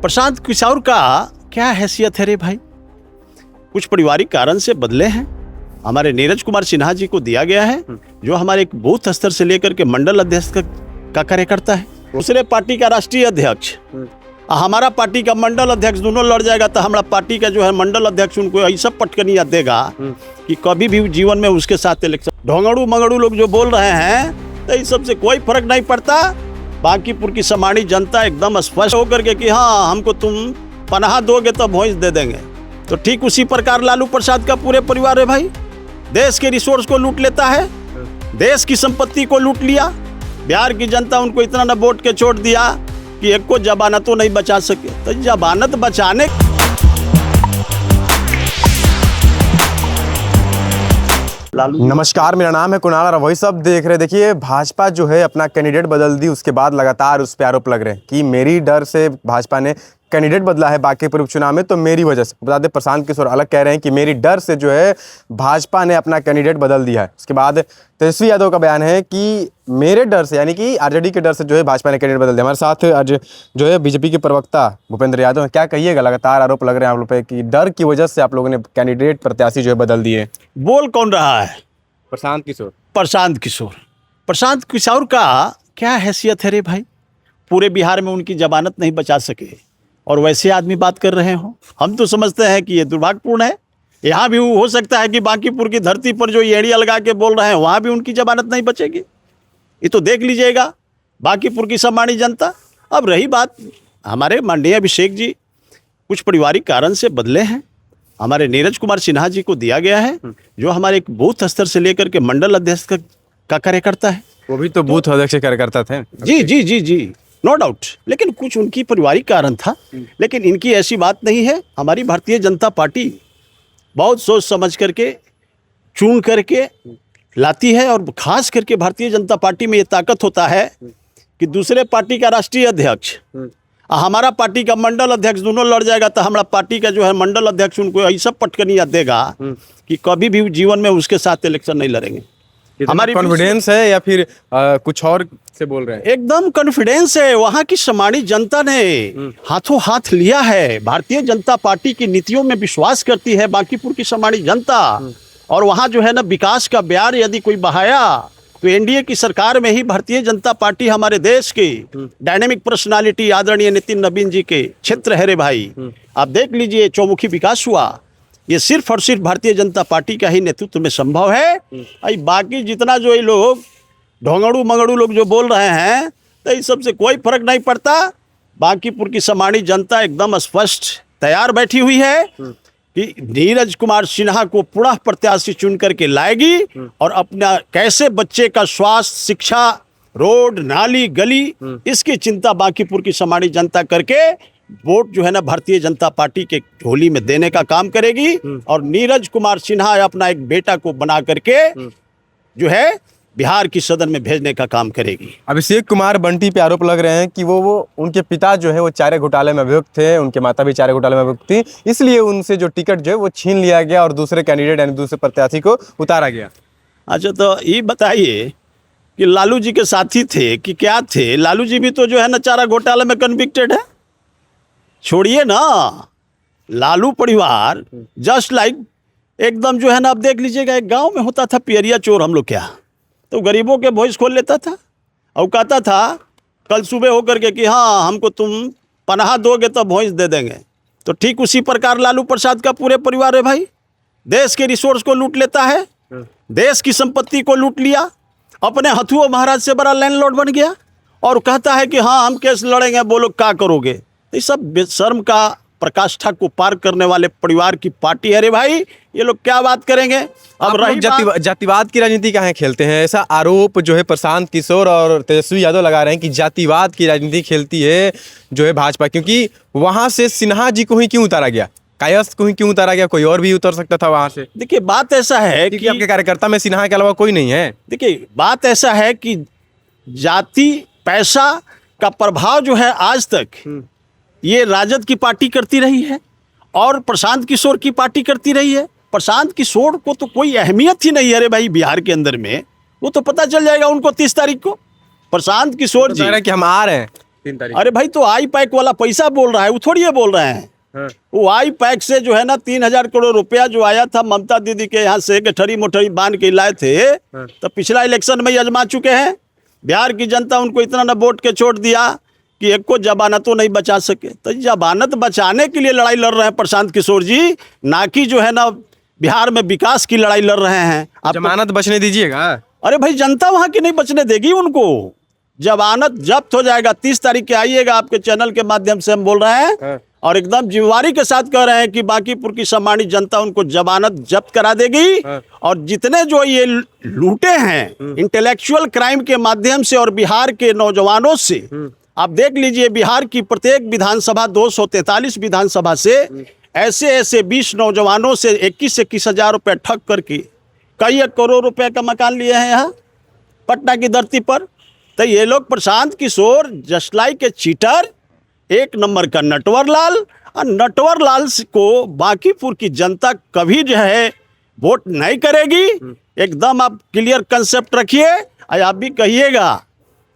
प्रशांत किशोर का क्या हैसियत है रे भाई? कुछ पारिवारिक कारण से बदले हैं। हमारे नीरज कुमार सिन्हा जी को दिया गया है, जो हमारे एक बूथ स्तर से लेकर के मंडल अध्यक्ष का कार्यकर्ता है। दूसरे पार्टी का राष्ट्रीय अध्यक्ष, हमारा पार्टी का मंडल अध्यक्ष, दोनों लड़ जाएगा तो हमारा पार्टी का जो है मंडल अध्यक्ष उनको ऐसा पटकनिया देगा कि कभी भी जीवन में उसके साथ इलेक्शन। ढोंगड़ू मंगड़ू लोग जो बोल रहे हैं तो इस सबसे कोई फर्क नहीं पड़ता। बांकीपुर की समानी जनता एकदम स्पष्ट होकर के कि हाँ हमको तुम पनाह दोगे तो भोंस दे देंगे। तो ठीक उसी प्रकार लालू प्रसाद का पूरे परिवार है भाई, देश के रिसोर्स को लूट लेता है, देश की संपत्ति को लूट लिया। बिहार की जनता उनको इतना न वोट के छोड़ दिया कि एक को जमानतों नहीं बचा सके। तो जमानत बचाने नमस्कार, मेरा नाम है कुणाल और वही सब देख रहे। देखिए, भाजपा जो है अपना कैंडिडेट बदल दी, उसके बाद लगातार उस पर आरोप लग रहे हैं कि मेरी डर से भाजपा ने कैंडिडेट बदला है बांकीपुर उपचुनाव में, तो मेरी वजह से। बता दें, प्रशांत किशोर अलग कह रहे हैं कि मेरी डर से जो है भाजपा ने अपना कैंडिडेट बदल दिया है। उसके बाद तेजस्वी यादव का बयान है कि मेरे डर से, यानी कि आरजेडी के डर से जो है भाजपा ने कैंडिडेट बदल दिया। हमारे साथ आज जो है बीजेपी के प्रवक्ता भूपेंद्र यादव हैं। क्या कहिएगा, लगातार आरोप लग रहे हैं आप लोग पे कि डर की वजह से आप लोगों ने कैंडिडेट प्रत्याशी जो है बदल दिए। बोल कौन रहा है? प्रशांत किशोर। प्रशांत किशोर। प्रशांत किशोर का क्या हैसियत है रे भाई? पूरे बिहार में उनकी जमानत नहीं बचा सके और वैसे आदमी बात कर रहे हो। हम तो समझते हैं कि ये दुर्भाग्यपूर्ण है। यहाँ भी हो सकता है कि बांकीपुर की धरती पर जो एड़िया लगा के बोल रहे हैं वहाँ भी उनकी जमानत नहीं बचेगी। ये तो देख लीजिएगा बांकीपुर की सम्मानित जनता। अब रही बात, हमारे माननीय अभिषेक जी कुछ पारिवारिक कारण से बदले हैं। हमारे नीरज कुमार सिन्हा जी को दिया गया है, जो हमारे एक बूथ स्तर से लेकर के मंडल अध्यक्ष का कार्यकर्ता है। वो भी तो बूथ अध्यक्ष कार्यकर्ता थे। जी जी जी जी, नो डाउट। लेकिन कुछ उनकी पारिवारिक कारण था, लेकिन इनकी ऐसी बात नहीं है। हमारी भारतीय जनता पार्टी बहुत सोच समझ करके चुन करके लाती है, और खास करके भारतीय जनता पार्टी में ये ताकत होता है कि दूसरे पार्टी का राष्ट्रीय अध्यक्ष, हमारा पार्टी का मंडल अध्यक्ष, दोनों लड़ जाएगा तो हमारा पार्टी का जो है मंडल अध्यक्ष उनको ऐसा पटकनिया देगा कि कभी भी जीवन में उसके साथ इलेक्शन नहीं लड़ेंगे। हमारी कॉन्फिडेंस है या फिर कुछ और से बोल रहे हैं? एकदम कॉन्फिडेंस है। वहाँ की समानी जनता ने हाथों हाथ लिया है। भारतीय जनता पार्टी की नीतियों में विश्वास करती है बांकीपुर की समानी जनता। और वहाँ जो है ना, विकास का ब्यार यदि कोई बहाया तो एनडीए की सरकार में ही भारतीय जनता पार्टी हमारे देश की डायनेमिक पर्सनालिटी आदरणीय नितिन नवीन जी के क्षेत्र है रे भाई। आप देख लीजिए, चौमुखी विकास हुआ। ये सिर्फ और सिर्फ भारतीय जनता पार्टी का ही नेतृत्व में संभव है। बाकी जितना जो ये लोग ढोंगड़ू मंगड़ू लोग जो बोल रहे हैं तो इस सबसे कोई फर्क नहीं पड़ता। बांकीपुर की समानी जनता एकदम स्पष्ट तैयार बैठी हुई है कि नीरज कुमार सिन्हा को पुनः प्रत्याशी चुन करके लाएगी, और अपना कैसे बच्चे का स्वास्थ्य, शिक्षा, रोड, नाली, गली, इसकी चिंता बांकीपुर की समानी जनता करके वोट जो है ना भारतीय जनता पार्टी के झोली में देने का काम करेगी। और नीरज कुमार सिन्हा अपना एक बेटा को बना करके जो है बिहार की सदन में भेजने का काम करेगी। अभिषेक कुमार बंटी पे आरोप लग रहे हैं कि वो उनके पिता जो है वो चारे घोटाले में अभियुक्त थे, उनके माता भी चारे घोटाले में अभियुक्त थी, इसलिए उनसे जो टिकट जो है वो छीन लिया गया और दूसरे कैंडिडेट यानी दूसरे प्रत्याशी को उतारा गया। अच्छा, तो ये बताइए कि लालू जी के साथी थे कि क्या थे? लालू जी भी तो जो है ना चारा घोटाले में कन्विक्टेड है। छोड़िए ना, लालू परिवार जस्ट लाइक एकदम जो है ना, अब देख लीजिएगा, एक गांव में होता था पियरिया चोर, हम लोग क्या तो गरीबों के वॉइस खोल लेता था और कहता था कल सुबह होकर के कि हाँ हमको तुम पनाह दोगे तो भोंस दे देंगे। तो ठीक उसी प्रकार लालू प्रसाद का पूरे परिवार है भाई, देश के रिसोर्स को लूट लेता है, देश की संपत्ति को लूट लिया, अपने हथुआ महाराज से बड़ा लैंडलॉर्ड बन गया और कहता है कि हाँ हम केस लड़ेंगे, बोलो क्या करोगे। तो ये सब बेशर्म का प्रकाष्ठा को पार करने वाले परिवार की पार्टी है रे भाई। ये लोग क्या बात करेंगे? अब रही जातिवाद की राजनीति कहाँ खेलते हैं, ऐसा आरोप जो है प्रशांत किशोर और तेजस्वी यादव लगा रहे हैं कि जातिवाद की राजनीति खेलती है जो है भाजपा, क्योंकि वहां से सिन्हा जी को ही क्यों उतारा गया, कायस्थ को ही क्यों उतारा गया, कोई और भी उतर सकता था वहां से। देखिए, बात ऐसा है कि आपके कार्यकर्ता में सिन्हा के अलावा कोई नहीं है। देखिए, बात ऐसा है कि जाति पैसा का प्रभाव जो है आज तक ये राजद की पार्टी करती रही है और प्रशांत किशोर की पार्टी करती रही है। प्रशांत किशोर को तो कोई अहमियत ही नहीं है रे भाई बिहार के अंदर में। वो तो पता चल जाएगा उनको 30 तारीख को। प्रशांत किशोर जी कि हम आ रहे हैं, 3 तारीख। अरे भाई तो आई पैक वाला पैसा बोल रहा है, वो थोड़ी ये बोल रहे हैं। हाँ। वो आई पैक से जो है ना 3,000 करोड़ रुपया जो आया था ममता दीदी के यहाँ से गठरी मोटरी बांध के लाए थे, तो पिछला इलेक्शन में ही आजमा चुके हैं। बिहार की जनता उनको इतना न वोट के छोड़ दिया कि एक को जमानतों नहीं बचा सके। तो जमानत बचाने के लिए लड़ाई लड़ रहे हैं प्रशांत किशोर जी, ना कि जो है ना बिहार में विकास की लड़ाई लड़ रहे हैं। आप जमानत बचने दीजिएगा। अरे भाई जनता वहाँ की नहीं बचने देगी उनको। जमानत जब्त हो जाएगा। 30 तारीख के आइएगा, आपके चैनल के माध्यम से हम बोल रहे हैं और एकदम जिम्मेवारी के साथ कह रहे हैं कि बांकीपुर की सम्मानित जनता उनको जमानत जब्त करा देगी। और जितने जो ये लूटे हैं इंटेलेक्चुअल क्राइम के माध्यम से और बिहार के नौजवानों से, आप देख लीजिए बिहार की प्रत्येक विधानसभा 243 विधानसभा से ऐसे 20 नौजवानों से 21 हज़ार रुपये ठग करके कई 1 करोड़ रुपए का मकान लिए हैं यहाँ पटना की धरती पर। तो ये लोग Prashant Kishor just like a cheater, एक नंबर का नटवर लाल। और नटवर लाल को बांकीपुर की जनता कभी जो है वोट नहीं करेगी। एकदम आप क्लियर कंसेप्ट रखिए और आप भी कहिएगा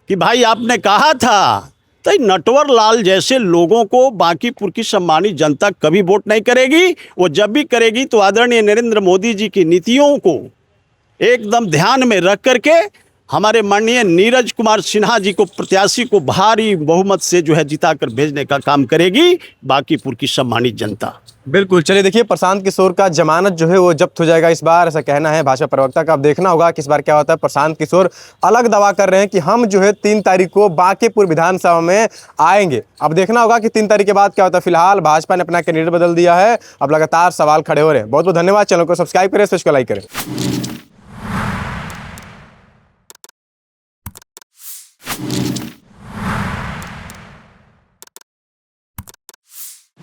कि भाई आपने कहा था। तो नटवर लाल जैसे लोगों को बांकीपुर की सम्मानित जनता कभी वोट नहीं करेगी। वो जब भी करेगी तो आदरणीय नरेंद्र मोदी जी की नीतियों को एकदम ध्यान में रख करके हमारे माननीय नीरज कुमार सिन्हा जी को प्रत्याशी को भारी बहुमत से जो है जिताकर भेजने का काम करेगी बांकीपुर की सम्मानित जनता। बिल्कुल। चलिए देखिए, प्रशांत किशोर का जमानत जो है वो जब्त हो जाएगा इस बार, ऐसा कहना है भाजपा प्रवक्ता का। अब देखना होगा कि इस बार क्या होता है। प्रशांत किशोर अलग दावा कर रहे हैं कि हम जो है 3 तारीख को बांकीपुर विधानसभा में आएंगे। अब देखना होगा कि 3 तारीख के बाद क्या होता है। फिलहाल भाजपा ने अपना कैंडिडेट बदल दिया है। अब लगातार सवाल खड़े हो रहे हैं। बहुत बहुत धन्यवाद। चैनल को सब्सक्राइब करें, इसको लाइक करें।